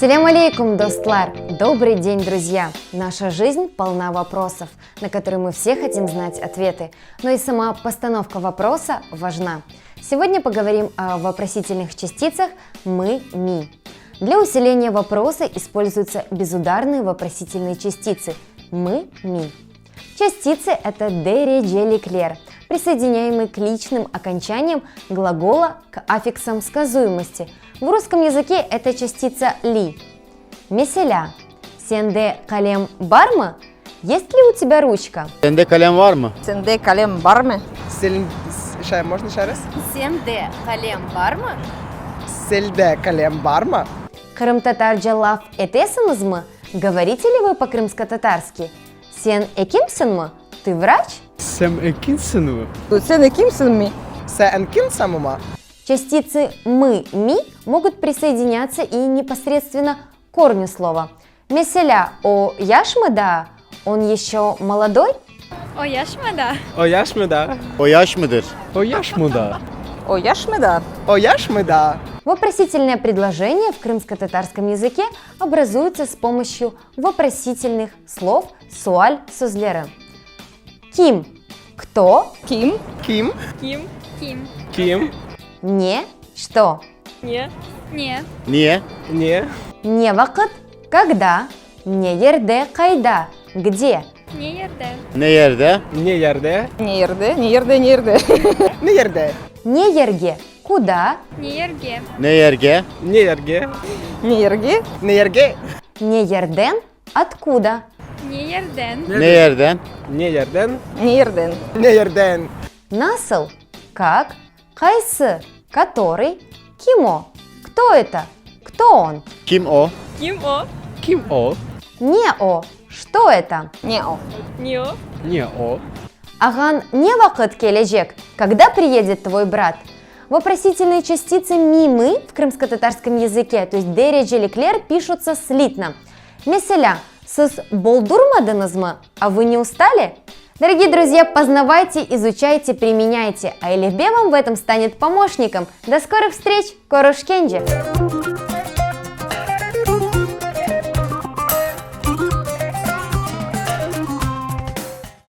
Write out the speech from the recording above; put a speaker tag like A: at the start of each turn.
A: Ассаляму алейкум, достлар! Добрый день, друзья! Наша жизнь полна вопросов, на которые мы все хотим знать ответы, но и сама постановка вопроса важна. Сегодня поговорим о вопросительных частицах «мы», «ми». Для усиления вопроса используются безударные вопросительные частицы «мы», «ми». Частицы – это «де-ре-же-ли-клер», присоединяемые к личным окончаниям глагола к аффиксам сказуемости. В русском языке это частица «ли». Меселя. Сенде калем барма? Есть ли у тебя ручка?
B: Sende kalem var mı?
C: Sende kalem var mı?
D: Можно еще раз?
A: Сенде калем барма?
D: Сельде калем барма?
A: Крым-татарча лав этесіңіз мы? Говорите ли вы по-крымско-татарски? Сен экимсің мы? Ты врач?
B: Sen ekinsin mi?
C: Sen kimsin mi?
D: Сэнкин самума?
A: Частицы «мы», «ми» могут присоединяться и непосредственно к корню слова. Меселя о яшмада, он еще молодой?
E: O yaş mı da?
B: O yaş mı da? O yaş mıdır? O yaş mı da?
C: O yaş mı da?
D: Ояш мы да.
A: Вопросительное предложение в крымско-татарском языке образуется с помощью вопросительных слов «суаль сузлера». Ким – кто,
C: Kim?
D: Ким?
E: Kim? Kim?
B: Kim?
A: не – что,
E: Niye? Niye?
B: Niye? Niye?
A: не вакыт – когда, не ерде кайда – где,
E: Niye yerde?
B: Ne yerde? Ne yerde?
C: Nerede? Nerede? Nerede?
D: Нерде.
A: не ерге – куда,
E: Niye yerge?
B: Ne yerge? Ne yerge?
C: Nerede?
D: Нерге.
A: не ерден – откуда.
E: Niye yerden?
B: Ne yerden? Ne yerden?
C: Nereden?
D: Нерден.
A: Насыл – как, кайсы – который, кимо – кто это, кто он,
B: Kim o?
E: Kim o?
B: Kim o?
A: не о – что это.
C: Не о.
E: Niye o?
B: Niye o?
A: Аган не вакыт кележек, когда приедет твой брат? Вопросительные частицы «ми-мы» в крымско-татарском языке, то есть «де-ре-же-ли-клер», пишутся слитно. Меселя, сыз болдурмадыңыз мы? А вы не устали? Дорогие друзья, познавайте, изучайте, применяйте, а Элифбе вам в этом станет помощником. До скорых встреч, Корушкенджи!